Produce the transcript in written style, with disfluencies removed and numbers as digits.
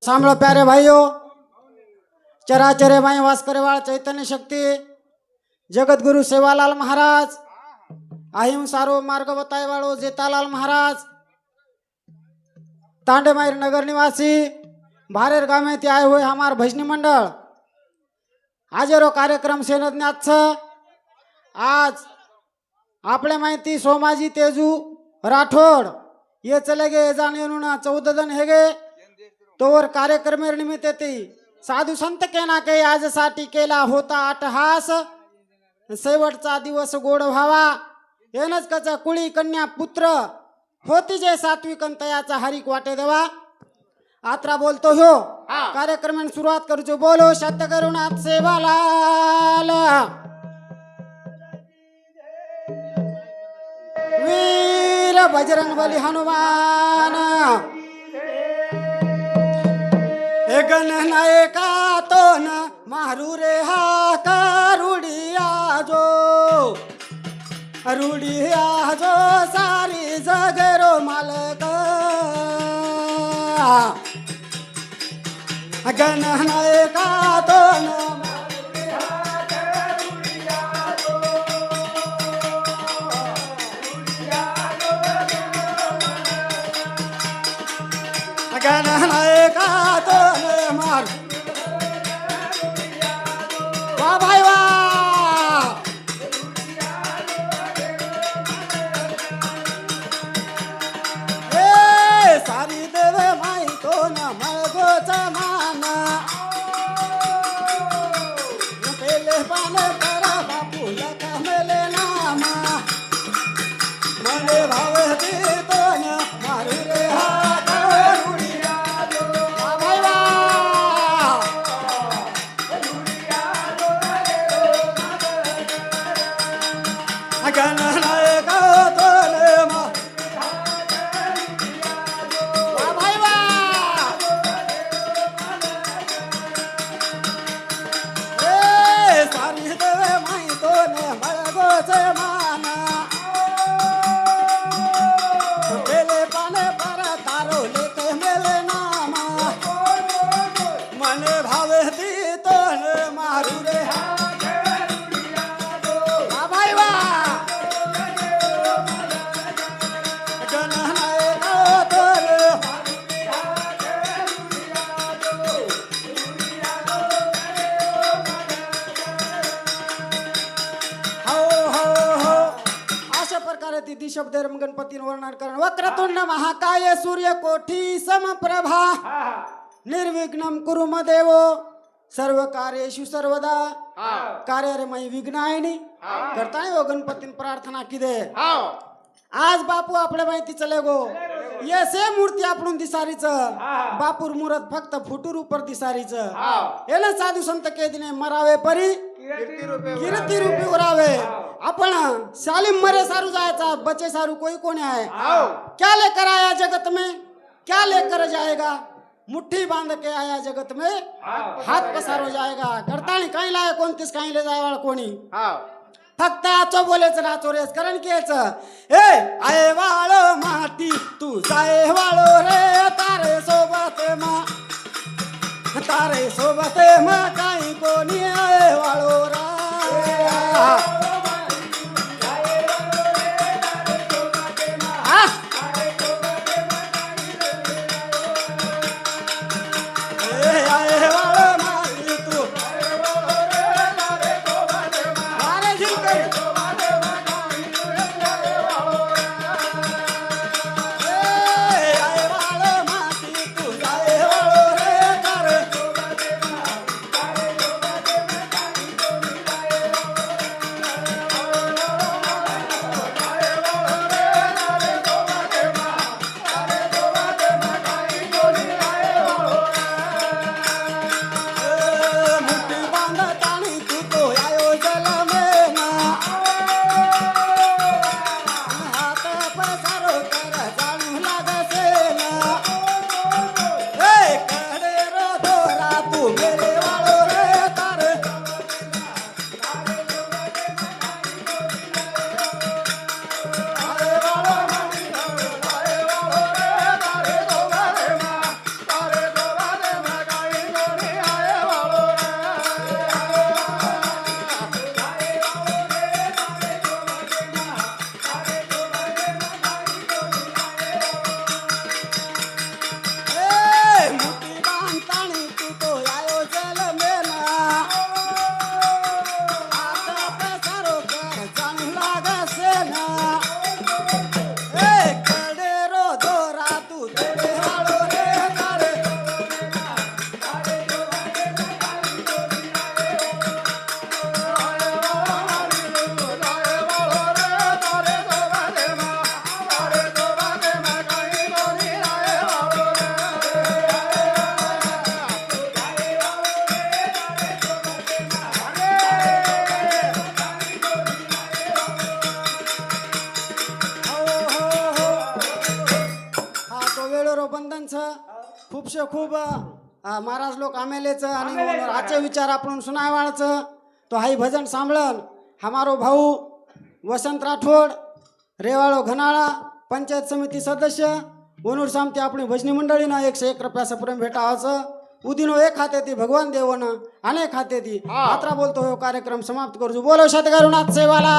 सांभळो प्यारे भाइयों, चराचरे माई वास करे वाला चैतन्य शक्ति जगत गुरु सेवालाल महाराज, अहिम सारो मार्ग बताए वालो जेतालाल महाराज, तांडेमाईर नगर निवासी भारेर गाव में आए हुए हमारे भजनी मंडल आज रो कार्यक्रम सेनज्ञाच आज आपले माहिती सोमाजी तेजू राठोड ये चले गए जाने 14 दिन है गे तोवर कार्यक्रम निमित्त येते साधू संत केना के आज साठी केला होता अटहास शेवटचा दिवस गोड व्हावा येनच कचा कुळी कन्या पुत्र होती जे सात्विक अंतयाचा हरिक वाटे देवा आत्रा बोलतो हो कार्यक्रम सुरुवात करूचो बोलो सत्य करुणात सेवालाल वीर बजरंग बली हनुमान हे गणनायका तो न मारू रे हा कारुडिया जो सारी जगरो मालक गणनायका तो न गणनायका तो न मार वाह भाई वाह ए सारी देव माई तो न मगोच मान पेले पाने करा बापू लका मेले नामा मने भावे दी तो न मारू रे हा शब्द गणपती वर्णन करण वक्रतुंड महाकाय सूर्य कोटी समप्रभा निर्विघ्नं कुरु मदेव सर्व कार्येषु सर्वदा कार्यरमय विघ्नायनी करताय वो गणपती प्रार्थना किदे आज बापू आपल्या माहिती चले गो ये से मूर्ती आपण दिसारीच बापूर मूर्त फक्त फुटूर ऊपर दिसारीच एला साधू संत के दिने मरावे परी कीर्ती रूपी उरावे आपण सालिम मरे सारू जायचा बचे सारू कोई कोने है क्या लेकर आया जगत में क्या लेकर जाएगा मुट्ठी बांध के आया जगत में हाथ पसार हो जाएगा करतानी काही लाय कोणतीस काही ले जायवाळ कोणी फक्त आचो बोलेच नाचो रेस कारण केच ए आये वाळो माती तू जाए वाळो रे तारे सोबत मा काही कोणी आये वाळो रा मारो बंधन छ खूपशे खूप महाराज लोक आमेलेच आणि आजचे विचार आपण सुनायवाळच तो हाई भजन सांभळन हमारो भाऊ वसंत राठोड रेवाळो घनाळा पंचायत समिती सदस्य वनूर सामती आपली भजनी मंडळी ना 101 रुपयाचं प्रेम भेटावाचं उदिनो एक खाते ती भगवान देवन अनेक खाते ती मात्रा बोलतो हो कार्यक्रम समाप्त करू बोलो शतकरुणाथ सेवाला